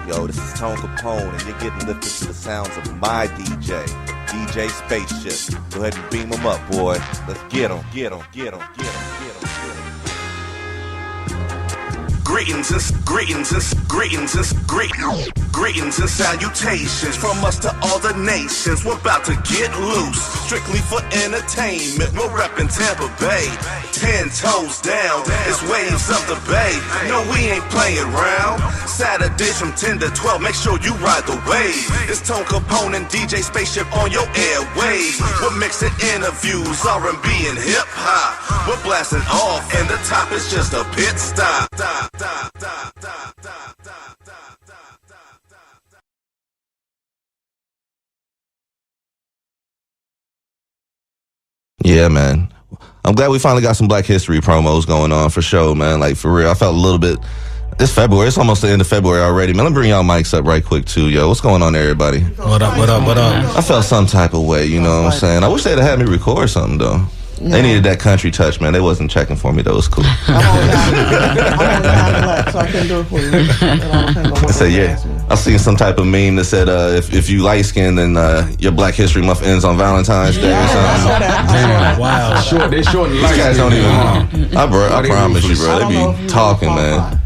Yo, this is Tone Capone, and you're getting lifted to the sounds of my DJ, DJ Spaceship. Go ahead and beam him up, boy. Let's get him, get him, get him, get him, get him, get him. Greetings and salutations from us to all the nations. We're about to get loose, strictly for entertainment. We're reppin' Tampa Bay, 10 toes down. It's waves of the bay. No, we ain't playing round. Saturdays from 10 to 12. Make sure you ride the wave. It's Tone Capone and DJ Spaceship on your airwaves. We're mixing interviews, R&B and hip hop. We're blasting off, and the top is just a pit stop. Yeah, man. I'm glad we finally got some Black History promos going on for sure, man. Like, for real. I felt a little bit... It's February. It's almost the end of February already. Man, let me bring y'all mics up right quick, too, yo. What's going on there, everybody? What up? I felt some type of way, you know what I'm saying? I wish they'd have had me record something, though. No. They needed that country touch, man. They wasn't checking for me. That was cool. I'm only black, so I couldn't do it for you. I said, yeah. I seen some type of meme that said, if you light skinned, then your Black History Month ends on Valentine's Day or something. Damn, wow. They short and light. These guys don't even. I promise you, bro. They be talking, man.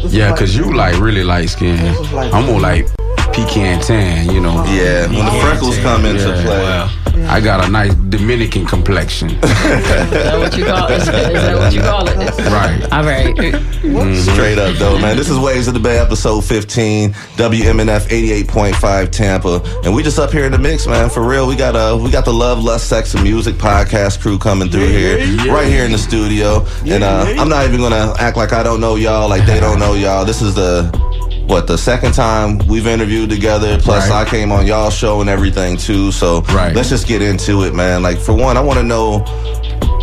Yeah, cause you like really light skinned. I'm more like pecan tan, you know. Yeah, when the freckles come into play. Wow. I got a nice Dominican complexion. Is that what you call it? Is that what you call it? Right. All right. Straight up, though, man. This is Waves of the Bay, episode 15, WMNF 88.5 Tampa, and we just up here in the mix, man. For real, we got the Love, Lust, Sex, and Music podcast crew coming through right here in the studio. And I'm not even gonna act like I don't know y'all, like they don't know y'all. This is the second time we've interviewed together, plus I came on y'all's show and everything too, so let's just get into it, man. Like, for one, I want to know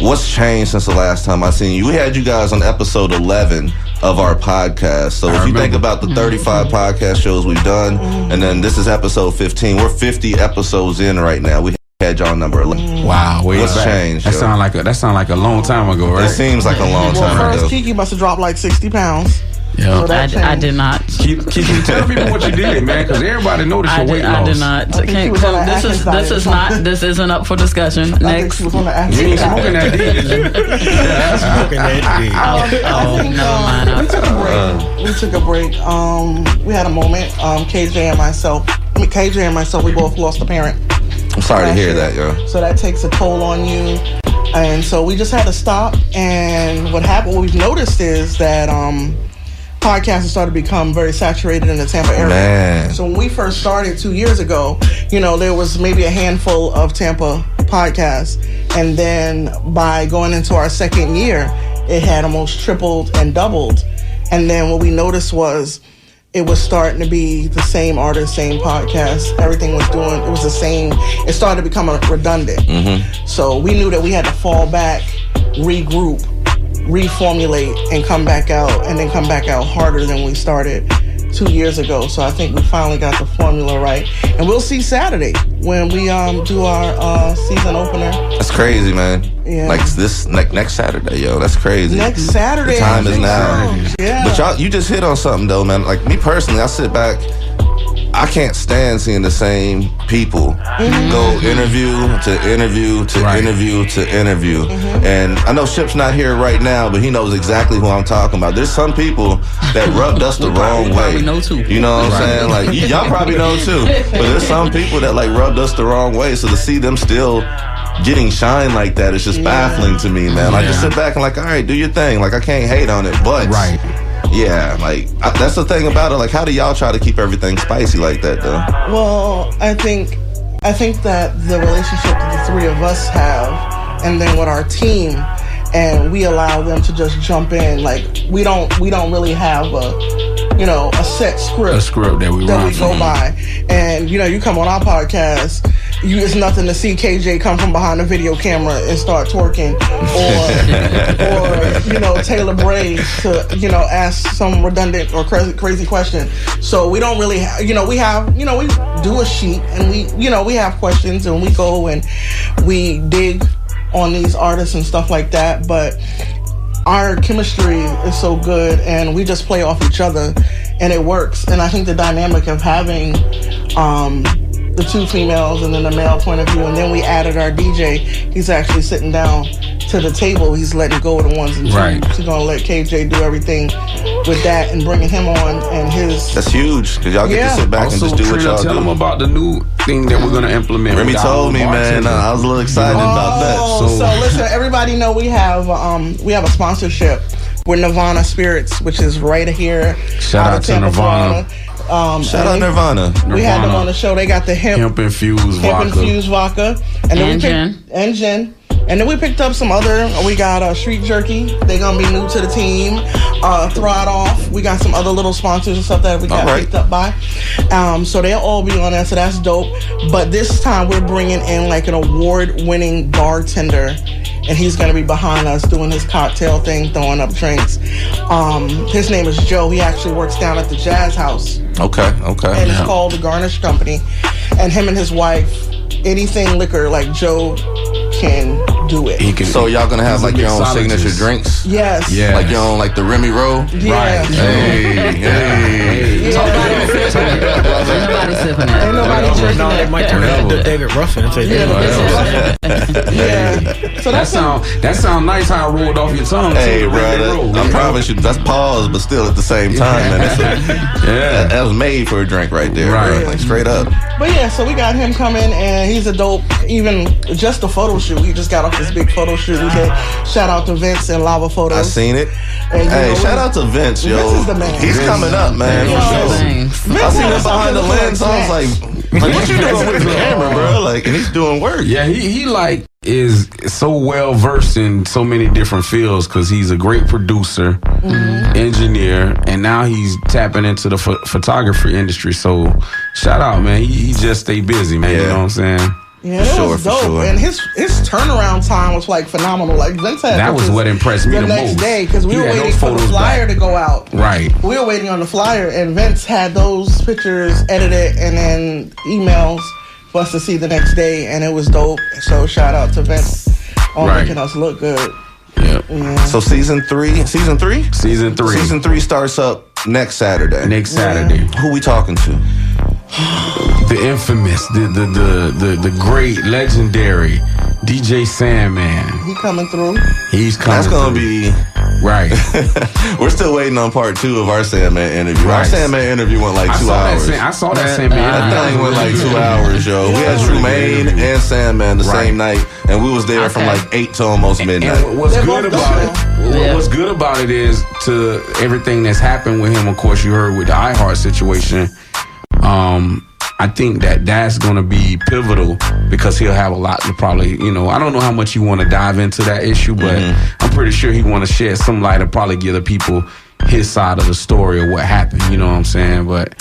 what's changed since the last time I seen you. We had you guys on episode 11 of our podcast, so if you think about the 35 podcast shows we've done, and then this is episode 15, we're 50 episodes in right now. We had y'all number 11. Wow, what's changed? That sound like a long time ago, right? It seems like a long time ago. First, Kiki must have dropped like 60 pounds. Yeah, so I did not. Keep tell people what you did, man, because everybody noticed your weight loss. I did not. This isn't up for discussion. Next, you ain't smoking that D, is you? We took a break. We had a moment. KJ and myself, we both lost a parent. I'm sorry to hear that, yo. So that takes a toll on you. And so we just had to stop. And what we've noticed is that podcasts started to become very saturated in the Tampa area. Man. So when we first started 2 years ago, there was maybe a handful of Tampa podcasts. And then by going into our second year, it had almost tripled and doubled. And then what we noticed was it was starting to be the same artist, same podcast. Everything was it was the same. It started to become redundant. Mm-hmm. So we knew that we had to fall back, regroup, reformulate, and come back out, and then come back out harder than we started 2 years ago. So I think we finally got the formula right. And we'll see Saturday when we do our season opener. That's crazy, man. Yeah. Like this next Saturday, yo. That's crazy. Next Saturday. The time is now. Yeah. But you just hit on something though, man. Like me personally, I sit back. I can't stand seeing the same people go interview to interview to interview to interview. And I know Ship's not here right now, but he knows exactly who I'm talking about. There's some people that rubbed us the wrong way. Know too. You know what I'm saying? Like y'all probably know too. But there's some people that like rubbed us the wrong way. So to see them still getting shine like that is just baffling to me, man. I just sit back and like, all right, do your thing. Like I can't hate on it, but yeah, like that's the thing about it. Like, how do y'all try to keep everything spicy like that, though? Well, I think that the relationship that the three of us have, and then with our team, and we allow them to just jump in. Like we don't really have a set script. A script that we go by. And you come on our podcast, it's nothing to see KJ come from behind a video camera and start twerking, or Taylor Bray to ask some redundant or crazy question. So we don't really have, we do a sheet and we have questions and we go and we dig on these artists and stuff like that, but our chemistry is so good and we just play off each other. and it works. And I think the dynamic of having the two females and then the male point of view, and then we added our DJ. He's actually sitting down to the table. He's letting go of the ones and twos. Right. He's gonna let KJ do everything with that and bringing him on and his. That's huge because y'all get to sit back Also, and just do what Trina, y'all tell them do. about the new thing that we're gonna implement. Remy with told me, our man. bartender. I was a little excited about that. So listen, everybody know we have a sponsorship with Nirvana Spirits, which is right here. Shout out to Tampa, Nirvana. Florida. Shout out Nirvana. We had them on the show. They got the hemp infused vodka, and then gin. And then we picked up some other. We got Street Jerky. They're gonna be new to the team. Throw It Off. We got some other little sponsors and stuff that we got picked up by. So they'll all be on there. So that's dope. But this time we're bringing in like an award-winning bartender. And he's going to be behind us doing his cocktail thing, throwing up drinks. His name is Joe. He actually works down at the Jazz House. Okay. And it's called the Garnish Company. And him and his wife, anything liquor, like Joe can do it. So y'all gonna have like your own signature drinks? Yes. Yeah. Like your own, like the Remy Roll? Yeah. Right. Hey. Ain't nobody sipping it. Ain't nobody drinking No, they might turn into David Ruffin and say So that sound nice how it rolled off your tongue. Hey, too. brother, I promise you, that's pause, but still at the same time, man. That was made for a drink right there, Right. bro. Like straight up. But yeah, so we got him coming, and he's a dope. Even just the photo shoot, he just got off this big photo shoot. We did shout out to Vince and Lava Photos. I seen it. And, you Hey, know, shout out to Vince, yo. Vince is the man. He's coming up, man, for sure. Thanks. I seen him behind the lens. I was like, what you doing with the camera, bro? Like, and he's doing work. Yeah, he like is so well versed in so many different fields because he's a great producer, engineer, and now he's tapping into the photography industry. So shout out, man. He just stay busy, man. Yeah. You know what I'm saying? Yeah, it was dope, and his turnaround time was like phenomenal. Like Vince had That was pictures what impressed me the the next most. day because we He were had waiting those for the photos flyer back. to go out. Right. We were waiting on the flyer, and Vince had those pictures edited and then emails for us to see the next day, and it was dope. So shout out to Vince on making us look good. Yep. Yeah. So season three? Season 3. Season 3 starts up next Saturday. Next Saturday. Who we talking to? The infamous, the great, legendary DJ Sandman. He coming through. He's coming. That's gonna through. be right. We're still waiting on part 2 of our Sandman interview. Our Right. Sandman interview went like 2 hours. I saw that Sandman. That thing went like 2 hours, yo. We had Trumaine and Sandman the same night, and we was there from like 8 to almost midnight. And what's good about it? What's good about it is to everything that's happened with him. Of course, you heard with the iHeart situation. I think that's going to be pivotal because he'll have a lot to probably, I don't know how much you want to dive into that issue, but I'm pretty sure he want to shed some light and probably give the people his side of the story of what happened. You know what I'm saying? But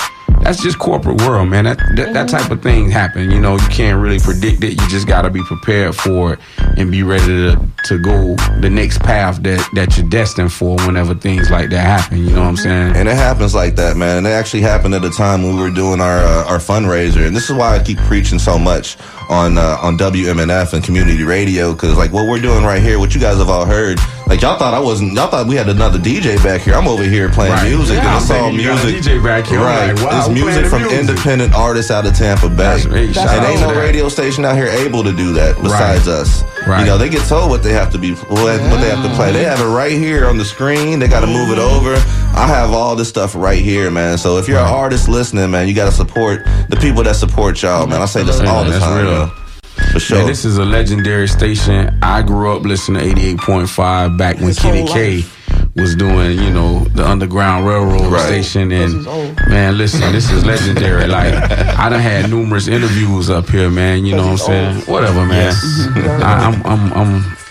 that's just corporate world, man. That type of thing happen. You can't really predict it. You just got to be prepared for it and be ready to go the next path that you're destined for whenever things like that happen. You know what I'm saying? And it happens like that, man. And it actually happened at a time when we were doing our fundraiser. And this is why I keep preaching so much on WMNF and community radio, because like what we're doing right here, what you guys have all heard, like y'all thought we had another DJ back here. I'm over here playing music, and it's all music. DJ back here. Right, Like, wow, it's music from independent artists out of Tampa Bay, and ain't no radio station out here able to do that besides us. Right. They get told what they have to be, what they have to play. They have it right here on the screen. They got to move it over. I have all this stuff right here, man. So if you're an artist listening, man, you got to support the people that support y'all, man. I say this all the time. Real. For sure. Man, this is a legendary station. I grew up listening to 88.5 back when Kenny K was doing, the Underground Railroad station. And man, listen, this is legendary. Like, I done had numerous interviews up here, man. You know what I'm saying? Whatever, man.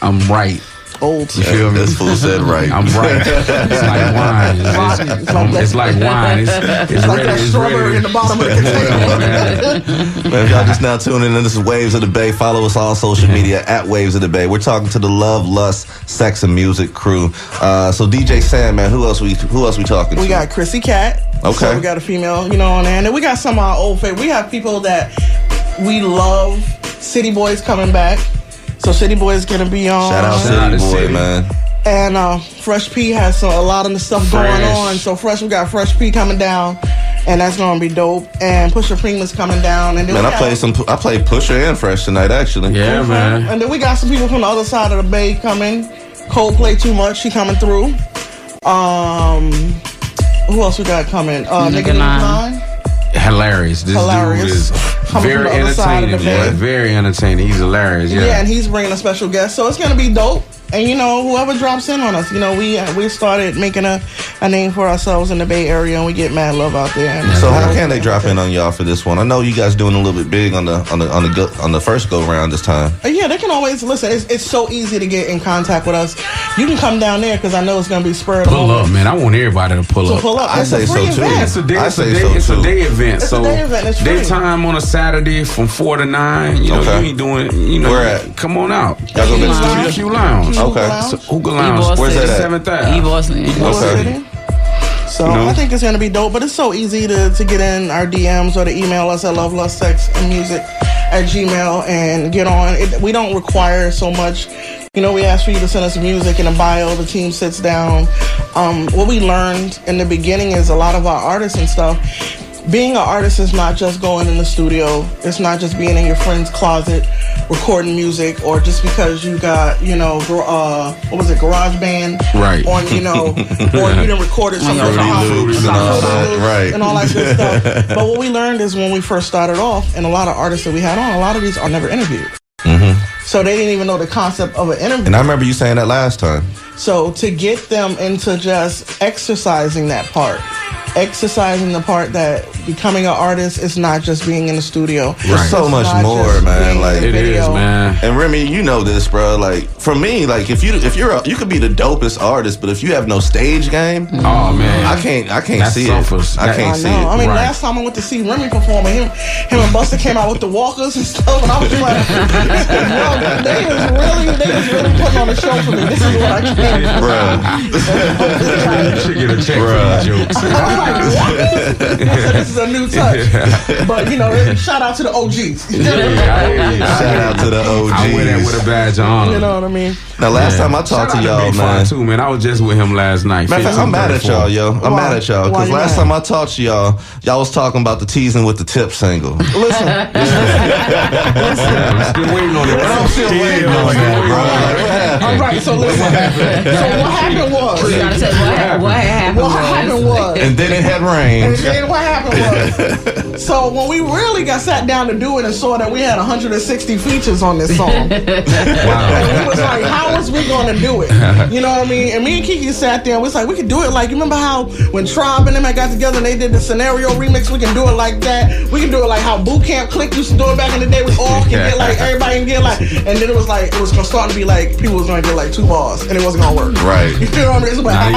I'm right. Old. You feel me? This fool said right. I'm right. It's like wine. It's like wine. It's like ready. that It's strawberry ready. in the bottom of the container. Man, if y'all just now tuning in, this is Waves of the Bay. Follow us on social media at Waves of the Bay. We're talking to the Love, Lust, Sex, and Music crew. So DJ Sandman, who else we talking to? We got Chrissy Cat. Okay. So we got a female, on there. And then we got some of our old favorites. We have people that we love. City Boy's coming back. So City Boy is going to be on. Shout out City Boy, man. And Fresh P has a lot of the stuff going on. So we got Fresh P coming down, and that's gonna be dope. And Pusha Prima's coming down. And then Man, I played Pusha and Fresh tonight, actually. Yeah, man. And then we got some people from the other side of the Bay coming. Coldplay Too Much, she coming through. Who else we got coming? Nigga 9. Hilarious. This dude is very entertaining. Yeah, very entertaining. He's hilarious. Yeah, and he's bringing a special guest, so it's gonna be dope. And whoever drops in on us, we started making a name for ourselves in the Bay Area, and we get mad love out there. So how can they drop in on y'all for this one? I know you guys doing a little bit big on the first go round this time. Yeah, they can always listen. It's so easy to get in contact with us. You can come down there because I know it's gonna be spurred. Pull up, man. I want everybody to pull up. Pull up. I say so too. It's a day event. It's a day event. It's free. Daytime on a Saturday from 4 to 9. You ain't doing. Where at? Come on out. Y'all gonna be in the Q Lounge. Okay. Hookah Lounge. Where's that at? 7th Ave. Okay. So I think it's gonna be dope, but it's so easy to get in our DMs or to email us at lovelustsex.music@gmail and get on. We don't require so much. We ask for you to send us music in a bio. The team sits down. What we learned in the beginning is a lot of our artists and stuff. Being an artist is not just going in the studio. It's not just being in your friend's closet recording music, or just because you got, GarageBand, right? On, or you done recorded some Fruity and all that, right? And all that good stuff. But what we learned is when we first started off, and a lot of artists that we had on, a lot of these are never interviewed. Mm-hmm. So they didn't even know the concept of an interview. And I remember you saying that last time. So to get them into just exercising that part, exercising the part that becoming an artist is not just being in the studio. There's so much more, man. Like it is, man. And Remy, you know this, bro. Like for me, like if you could be the dopest artist, but if you have no stage game, oh man, I can't see suffers. it. I can't see it. I mean, last time I went to see Remy perform, him and Busta came out with the walkers and stuff, and I was like, they was really putting on a show for me. This is what I came, bro. Jokes. This is a new touch. But, shout out to the OGs. Shout out to the OGs. I wear that with a badge of honor. You know what I mean? Now, last time I talked to y'all, man. Too, man. I was just with him last night. I'm mad at y'all, yo. I'm mad at y'all. Because last time I talked to y'all was talking about the Teasing with the Tip single. Listen. I'm still waiting on it. I'm still waiting on that, bro. All right, so listen. So what happened was. You gotta say what happened was. And then it had rain. And then what happened was. So when we really got sat down to do it and saw that we had 160 features on this song. Wow. And we was like, how was we going to do it? You know what I mean? And me and Kiki sat there and we was like, we could do it like, you remember how when Tribe and them got together and they did the Scenario remix, we can do it like that. We can do it like how Boot Camp Click used to do it back in the day. We all can get like, everybody can get like, and then it was going to start to be like, people was going to get like 2 bars and it wasn't going to work. Right. You know what I mean? It's like,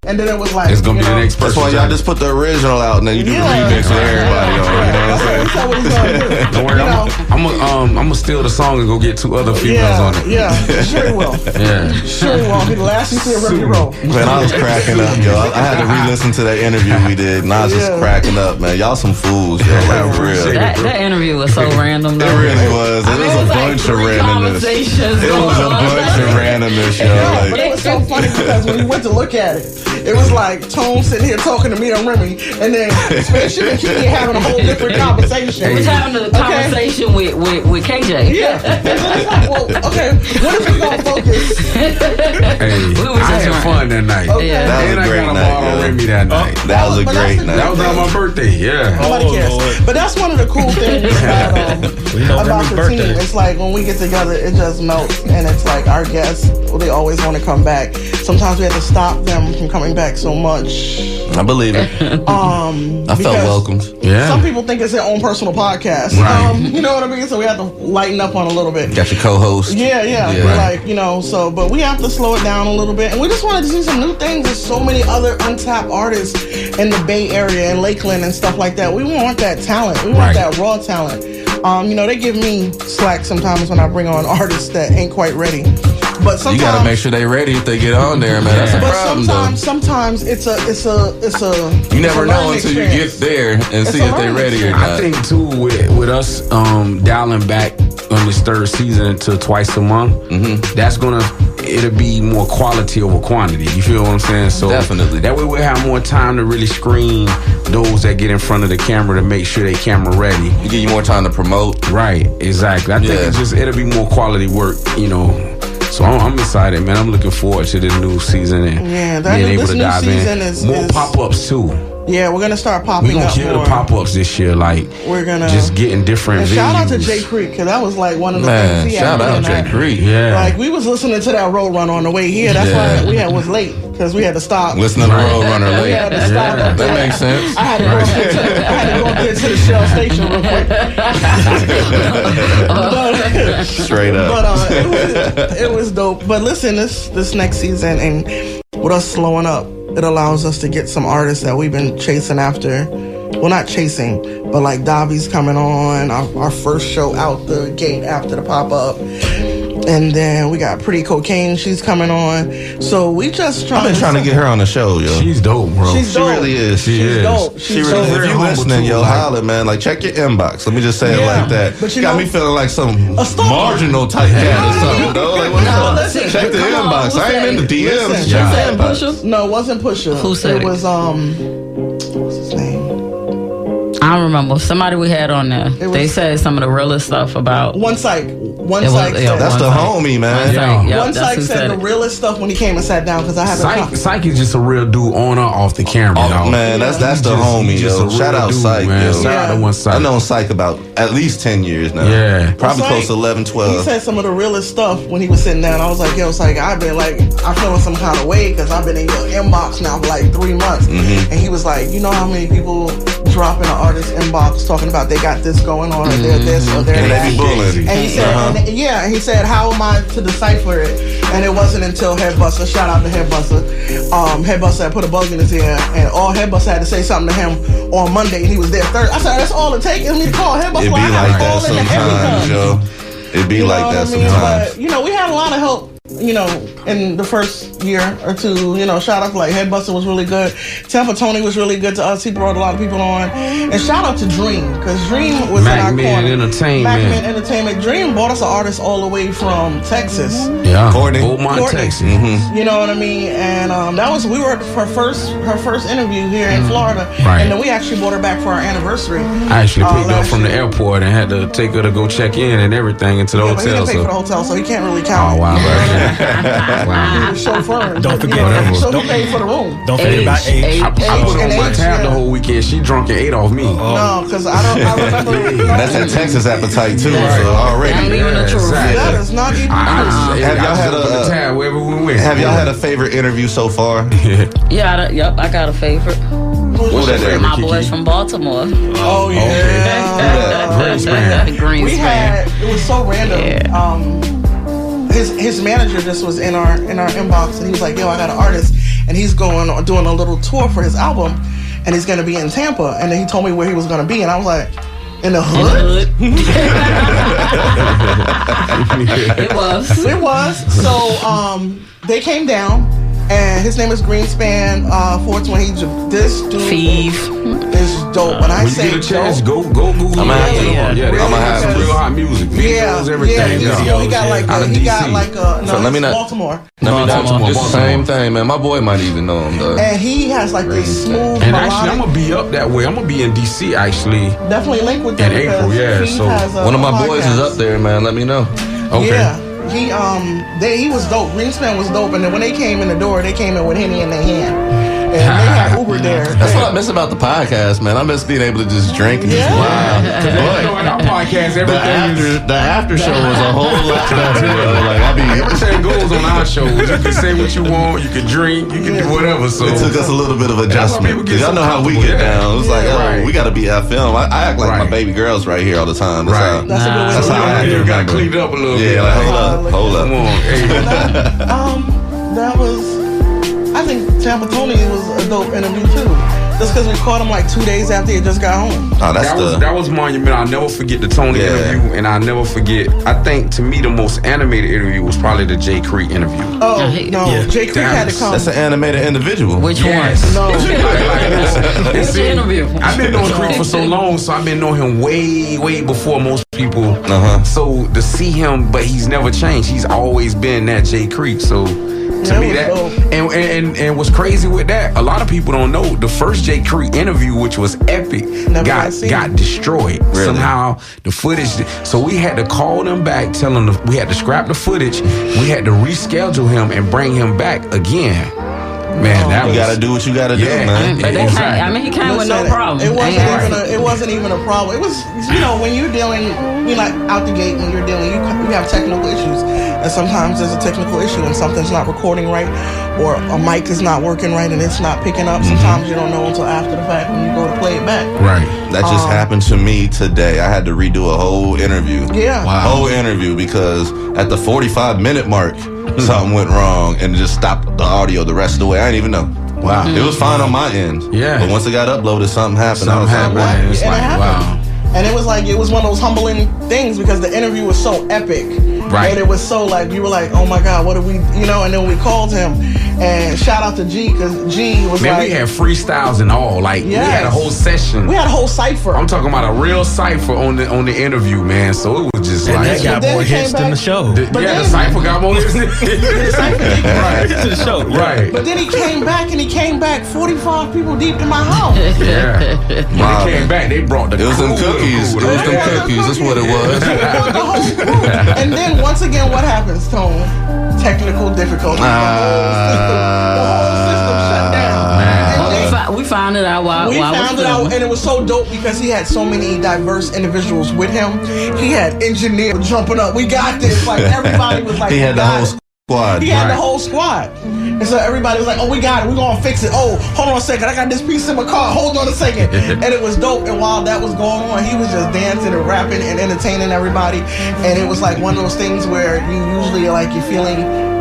and then it was like, it's going to be the next person. That's why y'all just put the original out and then you do the remix with everybody on. You know what I'm saying? Don't worry, I'm gonna steal the song and go get 2 other females on it. Yeah, sure he will. Yeah, sure he will. I'll be the last you see a Remy roll. Man, I was cracking up, yo. I had to re-listen to that interview we did, and I was just cracking up, man. Y'all some fools, yo. Like, for real. That interview was so random, though. It really was. It was a bunch of randomness. It was a bunch of randomness, yo. But it was so funny because when we went to look at it, it was like Tone sitting here talking to me and Remy, and then Spaceship and Kiki having a whole different conversation. We was having a conversation with KJ. Yeah. And then it's like, well, okay, what if we gonna focus? I had fun that night. Okay. Yeah. That was And a I great got a night, ball on yo. Remy that night. That was a great night. That was on my birthday, yeah. Nobody cares. But that's one of the cool things about the team. It's like when we get together, it just melts, and it's like our guests, they always want to come back. Sometimes we have to stop them from coming back so much. I believe it. I felt welcomed. Yeah. Some people think it's their own personal podcast. Right. You know what I mean? So we have to lighten up on a little bit. Got your co-host. Yeah. Right. Like, but we have to slow it down a little bit. And we just wanted to see some new things. There's so many other untapped artists in the Bay Area and Lakeland and stuff like that. We want that talent. We want that raw talent. They give me slack sometimes when I bring on artists that ain't quite ready. But sometimes You gotta make sure they ready if they get on there, man. That's a problem, though. Sometimes it's a. You never know until you get there and see if they're ready or not. I think too with us dialing back on this 3rd season to twice a month, that's gonna it'll be more quality over quantity. You feel what I'm saying? So Definitely. that way we'll have more time to really screen those that get in front of the camera to make sure they camera ready. It give you more time to promote. Right, exactly. I think it'll be more quality work, you know. So I'm excited, man. I'm looking forward to this new season and being able to dive in. More pop-ups too. Yeah, we're gonna start popping up. We're gonna kill the pop-ups this year. Like we're gonna just getting different and venues. shout out to Jay Creek, because that was like one of the things he had. Shout out Jay Creek. Yeah. Like we was listening to that Roadrunner on the way here. That's why we was late, because we had to stop. Listening to Roadrunner We late. had to stop. That makes sense. I had to go up there to the Shell station real quick. Straight up. But it was dope. But listen, this next season, and with us slowing up, it allows us to get some artists that we've been chasing after. Well, not chasing, but like Davi's coming on, our first show out the gate after the pop-up. And then we got Pretty Cocaine, she's coming on. So we just I've been trying to get her on the show, yo. She's dope, bro. She's dope. She really is. She's dope. She really is. If you listening, yo, holla, man. Like, check your inbox. Let me just say it like that. But you got know, me feeling like some a star. marginal type cat or something, though. Like, what's up? Listen, Check the inbox. I ain't in the DMs. Listen, Check the said inbox. Pusha? No, it wasn't Pusha. Who said it? It was what's his name? I don't remember. Somebody we had on there. They said some of the realest stuff about One Psych. One It was- Psych. yeah, That's One the Psych. homie, man. Yeah. Yep, One that's Psych who said the it. realest stuff when he came and sat down, because I had to Psych is just a real dude on or off the camera, Oh, dog. man, that's the He homie, just yo. a Shout real out dude, Psych, man. yo. Shout out to One Psych. I've known Psych about at least 10 years now. Yeah. Probably Psych, close to 11, He 12. said some of the realest stuff when he was sitting down. I was like, yo, Psych, I've been like, I'm feeling some kind of way, because I've been in your inbox now for like 3 months. Mm-hmm. And he was like, you know how many people drop in an artist inbox talking about they got this going on, or they're this, or they're And that. they be bullying. And he said, and he said, how am I to decipher it? And it wasn't until Headbuster, shout out to Headbuster, Headbuster had put a bug in his ear, and all Headbuster had to say something to him on Monday, and he was there Thursday. I said, that's all it takes is me to call Headbuster. It be I like have to that call into sometimes, every time. yo. It be You know like what that I mean? sometimes. But, we had a lot of help, in the first year or two. Shout out to like Headbuster was really good. Tampa Tony was really good to us. He brought a lot of people on. And shout out to Dream, because Dream was in our corner. Entertainment. Entertainment. Dream brought us an artist all the way from Texas. Yeah. Courtney. Beaumont, Courtney. Texas. You know what I mean? And we were her first interview here in Florida. Right. And then we actually brought her back for our anniversary. I actually picked her up last from the year. airport and had to take her to go check in and everything into the Yeah, but he hotel. didn't pay for the hotel, so he can't really count. Oh, wow. He was chauffeuring. Don't forget- So he don't- paid for the room. Don't forget about age. I put her on my Age, tab the yeah. whole weekend. She drunk and ate off me. No, because I remember. That's that Texas appetite, too. So I'm already. leaving the truth. exactly. That is not even Have y'all had a tab wherever we went? Have y'all had a favorite interview so far? Yeah, I got a favorite. What's that favorite? My boys from Baltimore. Oh yeah. Greenspan. Greenspan. It was so random. His manager just was in our inbox, and he was like, "Yo, I got an artist, and he's doing a little tour for his album, and he's gonna be in Tampa." And then he told me where he was gonna be, and I was like, "In the hood?" It was. It was. So they came down, and his name is Greenspan 420. This dude Thief. is dope. When I When you say get a chance, dope, go Google. I'ma have to. Yeah, they I'ma have some to. real hot music. Videos, everything. Yeah. So he got like Out of he got DC. like So let me he's not- Baltimore, Baltimore. It's the same thing, man. My boy might even know him, though. and he has like this smooth And actually, I'm melodic. gonna be up that way. I'm gonna be in DC actually. Definitely link with them In April, because yeah, he so has One of my a boys is podcast. up there, man. Let me know. Okay. Yeah, he was dope. Greenspan was dope, and then when they came in the door, they came in with Henny in their hand, and they had Uber there. That's what I miss about the podcast, man. I miss being able to just drink and just Yeah. wow. You know, in our podcast, everything is The after show was a whole lot better, bro. Like I be. everything goes on our shows. You can say what you want. You can drink. You can do whatever. So It took us a little bit of people adjustment. get Y'all so know how we comfortable, get yeah. down. It's like, Yeah, oh, right. we got to be FM. I act like my Right. baby girl's right here all the time. That's Right. how. That's a good way That's to how do I it. do. You gotta clean it up a little bit. Yeah, like hold Come up. on, hey. That was, I think Tampa Tony was a dope interview too. Just because we caught him like 2 days after he just got home. Oh, that's That was monumental. I'll never forget the Tony interview, and I'll never forget. I think to me the most animated interview was probably the Jay Creek interview. Oh Yeah. no, Jay Creek had to come. That's an animated individual. Which Yes. No. one? Which interview? I've been knowing Creek for so long, so I've been knowing him way before most people. So to see him, but he's never changed. He's always been that Jay Creek. So to me, that and what's crazy with that, a lot of people don't know the first Jay Creek interview, which was epic, got destroyed. Really? Somehow the footage. So we had to call them back, tell them we had to scrap the footage. We had to reschedule him and bring him back again. Man, you gotta do what you gotta do, man. But he came with no problem. It wasn't even a problem. It was, when you're dealing, out the gate, when you're dealing, you have technical issues, and sometimes there's a technical issue and something's not recording right, or a mic is not working right and it's not picking up. Sometimes you don't know until after the fact when you go to play it back. Right. That just happened to me today. I had to redo a whole interview. Yeah. Wow. Whole interview because at the 45-minute mark, something went wrong and it just stopped the audio the rest of the way. I didn't even know. Wow. It was fine on my end. Yeah. But once it got uploaded, something happened. Something happened. It's like, wow. And it was one of those humbling things because the interview was so epic. Right. And it was so you were like, oh my God, what did we, and then we called him. And shout out to G, because G was we had freestyles and all. We had a whole session. We had a whole cipher. I'm talking about a real cipher on the interview, man. So it was just that got more hits than the show. The cipher got more hits than the cipher. Right. To the show. Right. But then he came back 45 people deep in my house. Yeah. When he came back, they brought the It was them cookies. It was them cookies. That's what it was. The whole crew. And then once again, what happens, Tone? Technical difficulties. The whole system shut down. We found it out while we found it out, and it was so dope because he had so many diverse individuals with him. He had engineers jumping up. We got this. Everybody was like, he had the whole squad. He had the whole squad. And so everybody was like, oh, we got it. We're going to fix it. Oh, hold on a second. I got this piece in my car. Hold on a second. And it was dope. And while that was going on, he was just dancing and rapping and entertaining everybody. And it was like one of those things where you usually you're feeling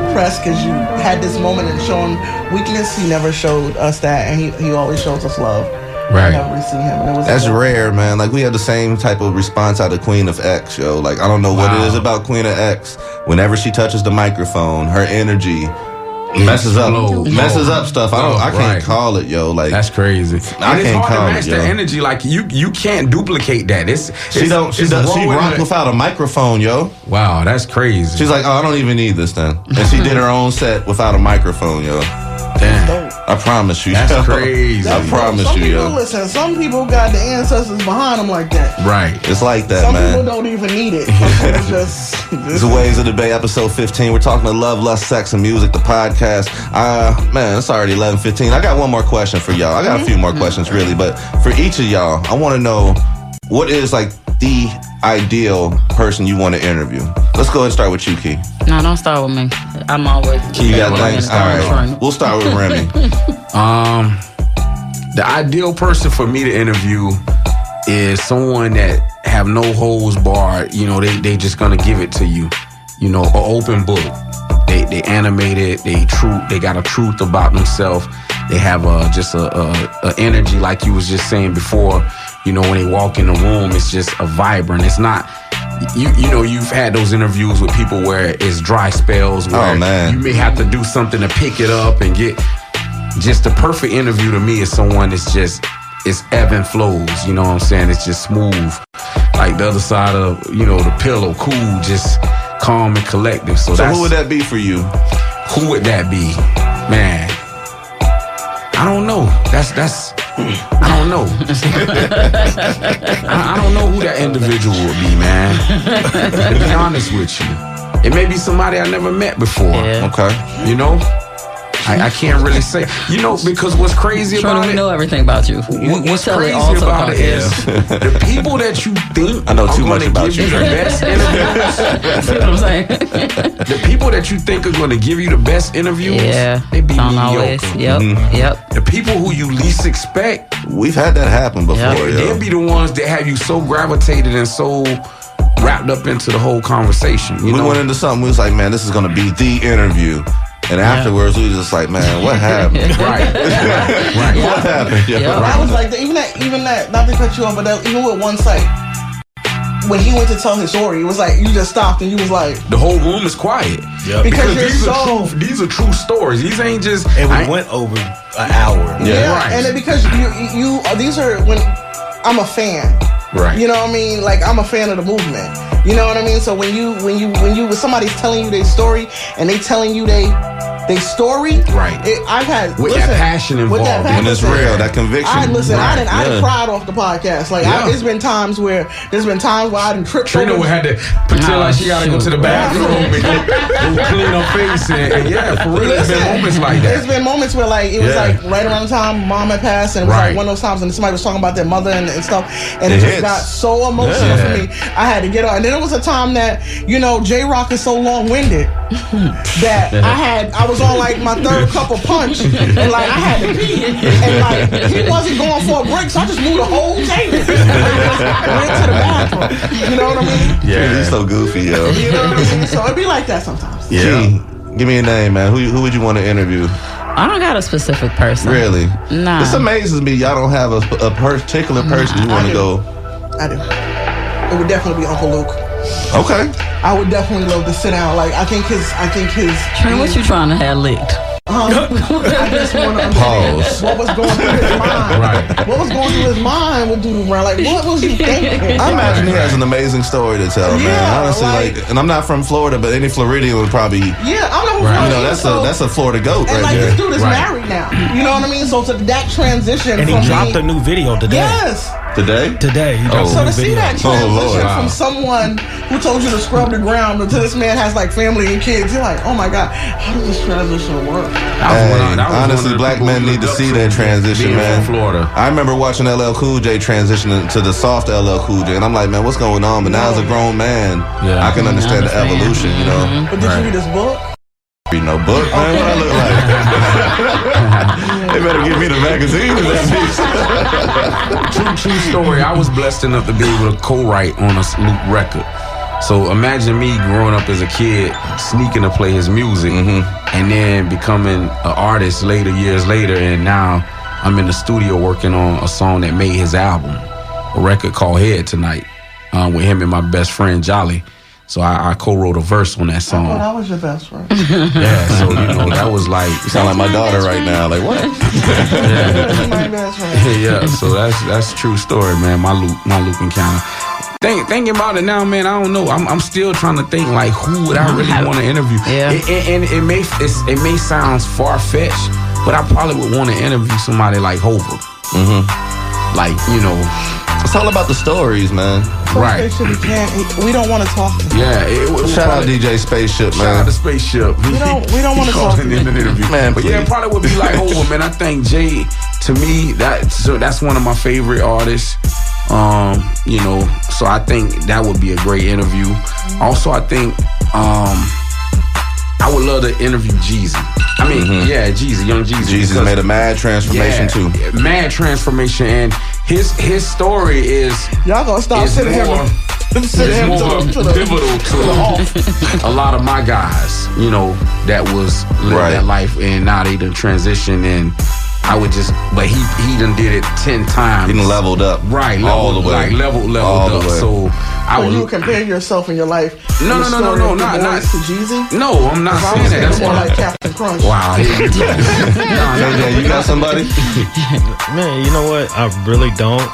depressed because you had this moment and showing weakness. He never showed us that. And he always shows us love. Right. Never seen him. And it was That's rare, man. We had the same type of response out of Queen of X, yo. I don't know what it is about Queen of X. Whenever she touches the microphone, her energy messes up stuff. I can't call it, yo. That's crazy. I can't call it. That energy, you can't duplicate that. She rocked without a microphone, yo. Wow, that's crazy. She's like, oh, I don't even need this then, and she did her own set without a microphone, yo. Damn. I promise you. That's crazy. I promise you, yo. Listen, some people got the ancestors behind them like that. Right. It's like that, man. Some people don't even need it. Some people just... This is Waves of the Bay, episode 15. We're talking to Love, Lust, Sex, and Music, the podcast. Man, it's already 11:15. I got one more question for y'all. I got a few more questions, really. But for each of y'all, I want to know, what is, the ideal person you want to interview? Let's go ahead and start with you, Key. No, don't start with me. I'm always... Key, you got things? All right. We'll start with Remy. The ideal person for me to interview is someone that have no holds barred. They just gonna give it to you. An open book. They animated. They got a truth about themselves. They have a energy, like you was just saying before. When they walk in the room, it's just a vibrant. It's not. You've had those interviews with people where it's dry spells where you may have to do something to pick it up and get. Just the perfect interview to me is someone that's just, it's ebb and flows, you know what I'm saying? It's just smooth. Like the other side of, the pillow, cool, just calm and collective. So who would that be for you? Who would that be? Man, I don't know. I don't know. I don't know who that individual would be, man. To be honest with you. It may be somebody I never met before. Yeah. Okay. I can't really say, because what's crazy about it. We know everything about you. What's crazy about it is the people that you think I know too much about you the best interviews. See what I'm saying? The people that you think are going to give you the best interviews, they be don't mediocre. Always. Yep. The people who you least expect, we've had that happen before. They'll be the ones that have you so gravitated and so wrapped up into the whole conversation. We went into something. We was like, man, this is going to be the interview. And afterwards, we was just like, man, what happened? Right. What happened? I was like, even that, not to cut you off, but even with one site, when he went to tell his story, it was like you just stopped and you was like, the whole room is quiet. Yep. Because these are true stories. These ain't just. And we went over an hour. yeah, right. and then because you these are when I'm a fan. Right. You know what I mean? Like I'm a fan of the movement. You know what I mean? So when somebody's telling you their story and they telling you they story, right? I've had with that passion involved, when it's real, that conviction. I done cried off the podcast. Like there's been times where I done tripped. Trina would have to pretend like she gotta go to the bathroom and go clean her face and yeah, for real. There's been moments like that. There's been moments where like it was like right around the time Mom had passed, and it was like one of those times when somebody was talking about their mother and stuff, and it just got so emotional for me. I had to get on. And then there was a time that J-Rock is so long-winded that I was on like my third cup of punch, and like I had to pee, and like he wasn't going for a break, so I just moved the whole table, went to the bathroom. You know what I mean? Yeah, he's so goofy, yo. You know what I mean? So it be like that sometimes. Yeah. Give me a name, man. Who would you want to interview? I don't got a specific person. Really? Nah. This amazes me. Y'all don't have a particular person you want to go. I do. It would definitely be Uncle Luke. Okay. I would definitely love to sit down. Like I think his. Trina, what you trying to have licked? I just want to understand what was going through his mind. Right. What was going through his mind with Doodoo Brown? Like, what was you thinking? I imagine he has an amazing story to tell, man. Honestly, and I'm not from Florida, but any Floridian would probably. Yeah, I'm not from Florida. That's a Florida goat and right there. This dude is married now. You know what I mean? So to that transition, and he dropped a new video today. Yes. Today he dropped so a new to see video. that transition from someone who told you to scrub the ground to this man has like family and kids, you're like, oh my God, how does this transition work? Honestly, black men need to see that transition, man. Florida. I remember watching LL Cool J transition to the soft LL Cool J, and I'm like, man, what's going on? But now as a grown man, I can understand the evolution, you know. But did you read this book? Read no book, man. What I look like? They better give me the magazine. True story. I was blessed enough to be able to co-write on a Luke record. So imagine me growing up as a kid, sneaking to play his music, and then becoming an artist years later, and now I'm in the studio working on a song that made his album, a record called Head Tonight, with him and my best friend Jolly. So I co-wrote a verse on that song. Oh, that was your best friend. Yeah, so that was like, you sound like my daughter right now. Like what? My best friend. Yeah, so that's a true story, man. My Luke encounter. Thinking about it now, man, I don't know. I'm still trying to think like who would I really want to interview. Yeah. And it may sound far fetched, but I probably would want to interview somebody like Hova. Like it's all about the stories, man. Right. We don't want to talk to him. Yeah. Shout out DJ Spaceship, man. Shout out to Spaceship. We don't want to talk to him in an interview, man. But yeah, it probably would be like Hova, man. I think Jay, to me, that's one of my favorite artists. So I think that would be a great interview. Also, I think I would love to interview Jeezy. I mean, Jeezy, young Jeezy. Jeezy made a mad transformation too. Mad transformation, and his story is y'all gonna stop sitting here. It's more pivotal to a lot of my guys, that was living that life, and now they done transitioned, and I would but he done did it 10 times. He done leveled up. Right, all the way. Like leveled up. So I would. You compare yourself in your life. No, not to Jeezy. No, I'm not saying that. That's more like Captain Crunch. Wow. You got somebody? Man, you know what? I really don't.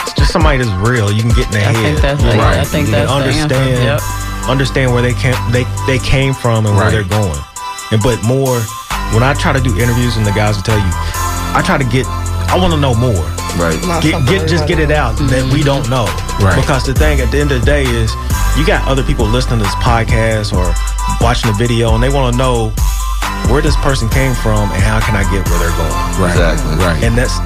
It's just somebody that's real. You can get in their head. I think that's understand. Understand where they came from and where they're going. But more. When I try to do interviews and the guys will tell you, I want to know more. Right. Get it out that we don't know. Right. Because the thing at the end of the day is you got other people listening to this podcast or watching the video and they want to know where this person came from and how can I get where they're going. Right. Exactly. Right. And that's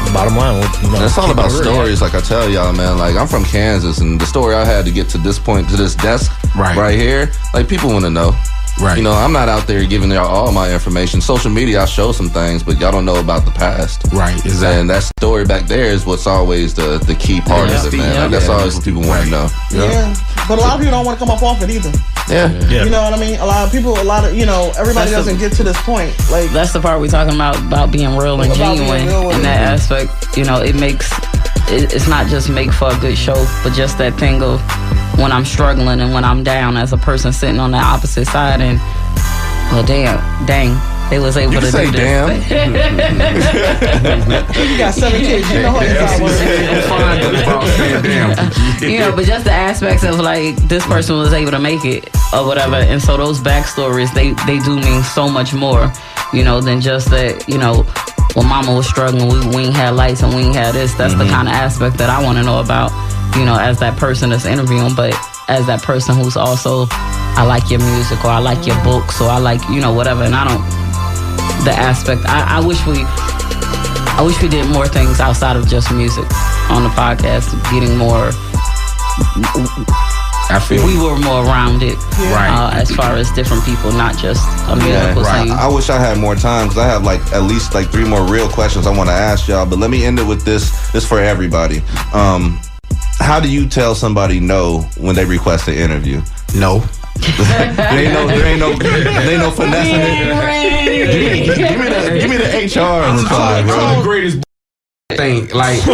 the bottom line. It's all about stories. Like I tell y'all, man, like I'm from Kansas and the story I had to get to this point, to this desk right here, like people want to know. Right. I'm not out there giving y'all all my information. Social media, I show some things, but y'all don't know about the past. Right, exactly. And that story back there is what's always the key part of it, man. Like, that's always what people want to know. Yeah. But a lot of people don't want to come up off it either. Yeah. You know what I mean? A lot of everybody doesn't get to this point. Like that's the part we're talking about being real and genuine. In that aspect, it makes it's not just make for a good show, but just that thing of when I'm struggling and when I'm down as a person sitting on the opposite side, and well, dang, they was able to do say this. Damn. You got 7 kids. You know what You know, but just the aspects of like this person was able to make it or whatever, and so those backstories they do mean so much more, you know, than just that. You know, when Mama was struggling, we ain't had lights and we ain't had this. That's the kind of aspect that I want to know about, you know, as that person that's interviewing, but as that person who's also, I like your music, or I like your books, or I like, you know, whatever. And I don't, the aspect, I wish we did more things outside of just music on the podcast, getting more, I feel we were more rounded, right, as far as different people, not just a musical scene. I wish I had more time, because I have like at least like 3 more real questions I want to ask y'all. But let me end it with this for everybody. How do you tell somebody no when they request an interview? No. there ain't no finessing it. Give me the HR reply, bro. The greatest thing, like,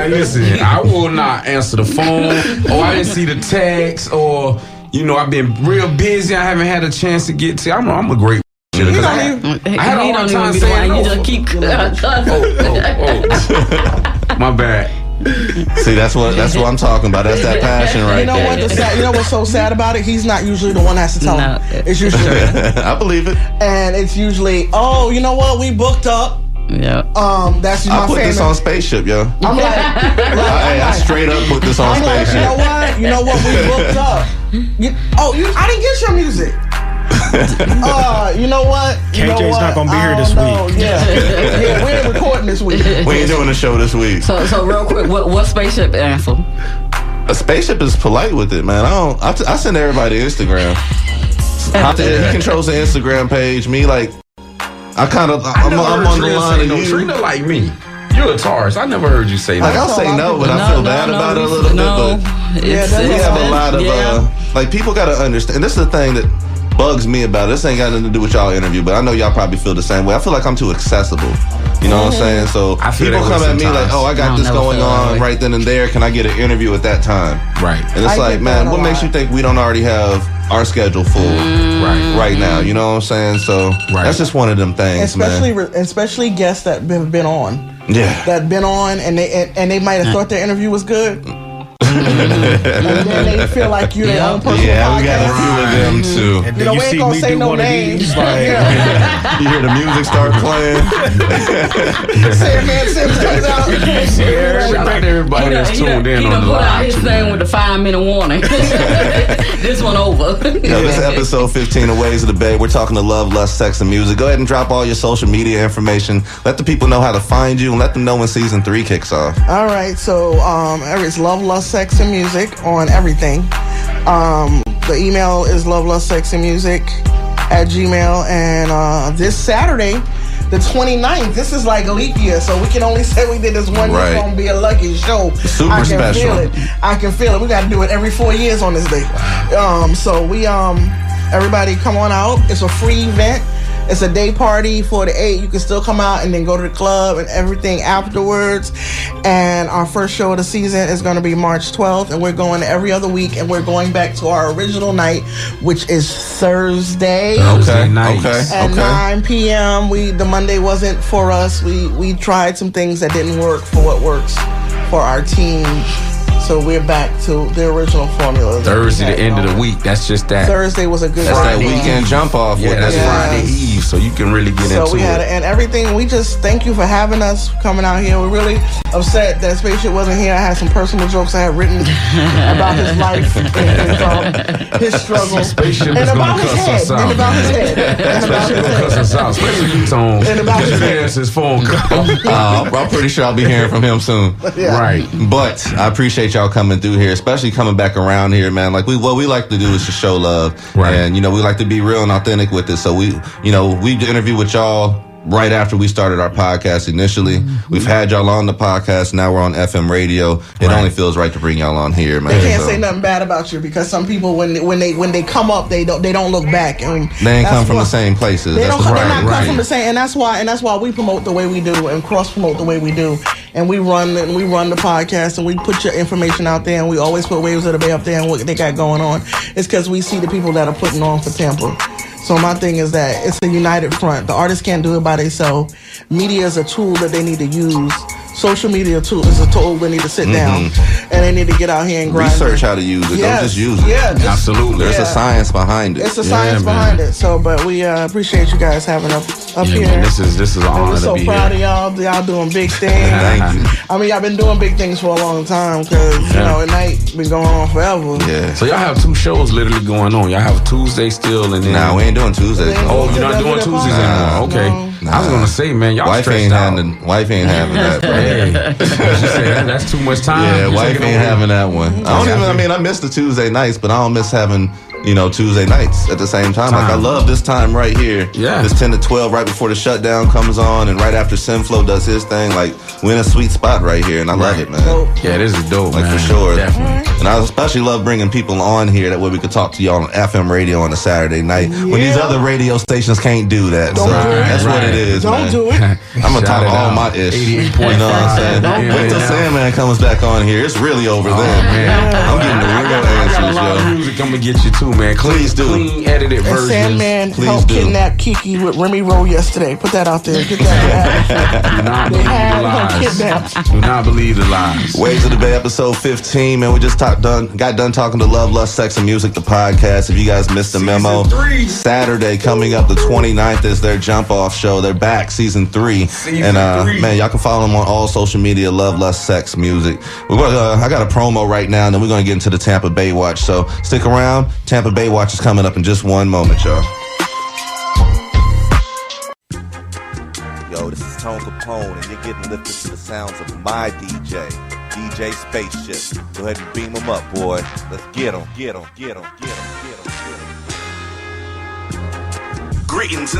listen, I will not answer the phone, or I didn't see the text, or, you know, I've been real busy, I haven't had a chance to get to. I'm a great shitter, because I had a hard time saying no. You just keep my bad. See, that's what I'm talking about. That's that passion right there. You know what's so sad about it? He's not usually the one that has to tell him. It's usually I believe it. And it's usually, oh, you know what? We booked up. Yeah. That's my I put this on Spaceship, yo. I'm like, I straight up put this on Spaceship. Like, you know what? We booked up. I didn't get your music. You know what? KJ's not gonna be here this week. Yeah, we ain't recording this week. We ain't doing the show this week. So real quick, what Spaceship answer? A Spaceship is polite with it, man. I send everybody to Instagram. He controls the Instagram page. Me, like, I'm on the line. No, Trina like me. You're a Taurus. I never heard you say like, that. I'll say no, but I feel bad about it a little bit. But we have a lot of like, people gotta understand. And this is the thing that bugs me about it. This ain't got nothing to do with y'all interview, but I know y'all probably feel the same way. I feel like I'm too accessible. You know what I'm saying? So people come at me like, oh, I got this going on right then and there. Can I get an interview at that time? Right. And it's like, man, what makes you think we don't already have our schedule full right now? You know what I'm saying? So that's just one of them things, especially guests that have been on. Yeah. That been on, and they might have thought their interview was good. And then they feel like you're their own personal podcast. We got a few of them too. And then we ain't gonna say no names. Like, you hear the music start playing. Sandman Sims comes out. Shout out to everybody that's tuned in on the put out live. his thing with the 5-minute warning. This one over. This is episode 15 of Ways of the Bay. We're talking to love, lust, sex, and music. Go ahead and drop all your social media information. Let the people know how to find you, and let them know when season 3 kicks off. All right, so it's Love, Lust, Sex, and Music on everything. The email is lovelustSexandmusic@gmail, and this Saturday, the 29th, this is like a leap year, so we can only say we did this one year. It's gonna be a lucky show. Super special. I can feel it. We got to do it every 4 years on this day. So we everybody come on out. It's a free event. It's a day party for the 8. You can still come out and then go to the club and everything afterwards. And our first show of the season is going to be March 12th. And we're going every other week. And we're going back to our original night, which is Thursday. Okay, nice. At 9 p.m. The Monday wasn't for us. We tried some things that didn't work for what works for our team. So we're back to the original formula. Thursday, the end of the week. That's just that. Thursday was a good That's Friday. that weekend jump off. Yeah, that's Friday Eve, so you can really get into it. So we had and everything. We just thank you for having us, coming out here. We're really upset that Spaceship wasn't here. I had some personal jokes I had written about his life and his struggle. Spaceship and is about gonna his cuss head. us out. And about his head. And about Spaceship his gonna cuss head. us out. Especially you, Tone. And about his head. Just his phone call. I'm pretty sure I'll be hearing from him soon. Yeah. Right. But I appreciate y'all coming through here, especially coming back around here, man. Like what we like to do is just show love, right? And we like to be real and authentic with it. So we interview with y'all right after we started our podcast initially. Mm-hmm. We've had y'all on the podcast. Now we're on FM radio. It only feels right to bring y'all on here, man. They can't say nothing bad about you because some people when they come up they don't look back, and they ain't come from the same places. They're not come from the same, and that's why we promote the way we do and cross promote the way we do. and we run the podcast, and we put your information out there, and we always put Waves of the Bay up there and what they got going on. It's because we see the people that are putting on for Tampa. So my thing is that it's a united front. The artists can't do it by themselves. Media is a tool that they need to use. Social media tool is a tool they need to sit down and they need to get out here and grind. Research how to use it. Yes. Don't just use it. Yeah, absolutely. There's a science behind it. It's a science behind it. So, but we appreciate you guys having us up here. Man, this is an honor to be here. We're so proud of y'all. Y'all doing big things. Thank you. I mean, y'all been doing big things for a long time because you know, at night been going on forever. Yeah. So y'all have 2 shows literally going on. Y'all have Tuesday still, and then Nah, we ain't doing Tuesdays. oh, you're not doing Tuesdays anymore. Okay. I was gonna say, man, y'all wife stressed ain't out. wife ain't having that. Bro. Hey, she said that's too much time. Yeah, You wife taking ain't over. having that one. I mean, I miss the Tuesday nights, but I don't miss having, Tuesday nights at the same time. Like, I love this time right here. Yeah. This 10 to 12 right before the shutdown comes on and right after Sinflow does his thing. Like, we're in a sweet spot right here, and I love it, man. Yeah, this is dope, Like, man. for sure. Definitely. And I especially love bringing people on here. That way we could talk to y'all on FM radio on a Saturday night when these other radio stations can't do that. So that's what it is, Don't man. do it. I'm going to talk all my ish. 88.5. You know what I'm saying? Wait till Sandman comes back on here. It's really over there. Man. I'm getting the I real got a answers, lot of yo. music I'm gonna get you too, man. Please do. Clean edited And versions. Sandman Please helped do. kidnap Kiki with Remy Rowe yesterday. Put that out there. Get that. Do not They believe had the her lies. kidnapped. Do not believe the lies. Waves of the Bay, episode 15, man. We just got done talking to Love, Lust, Sex, and Music, the podcast. If you guys missed the memo, Season 3. Saturday coming up, the 29th is their jump off show. They're back, season 3. Season 3. Man, y'all can follow them on all social media, Love, Lust, Sex, Music. I got a promo right now, and then we're going to get into the Tampa Bay Watch. So stick around. Tampa Bay Watch is coming up in just one moment, y'all. Yo, this is Tone Capone, and you're getting lifted to the sounds of my DJ, DJ Spaceship. Go ahead and beam him up, boy. Let's get him, get him, get him, get him, get him, get him. Greetings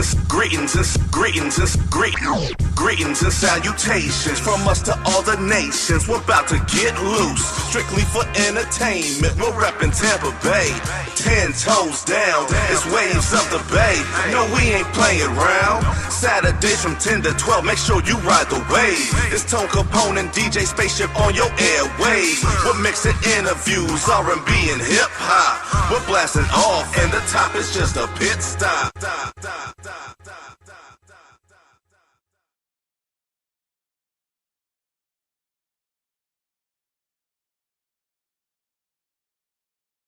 and salutations from us to all the nations. We're about to get loose, strictly for entertainment. We're reppin' Tampa Bay, 10 toes down. It's Waves of the Bay. No, we ain't playing around. Saturdays from 10 to 12. Make sure you ride the wave. It's Tone Capone and DJ Spaceship on your airwaves. We're mixing interviews, R&B and hip hop. We're blasting off, and the top is just a pit stop.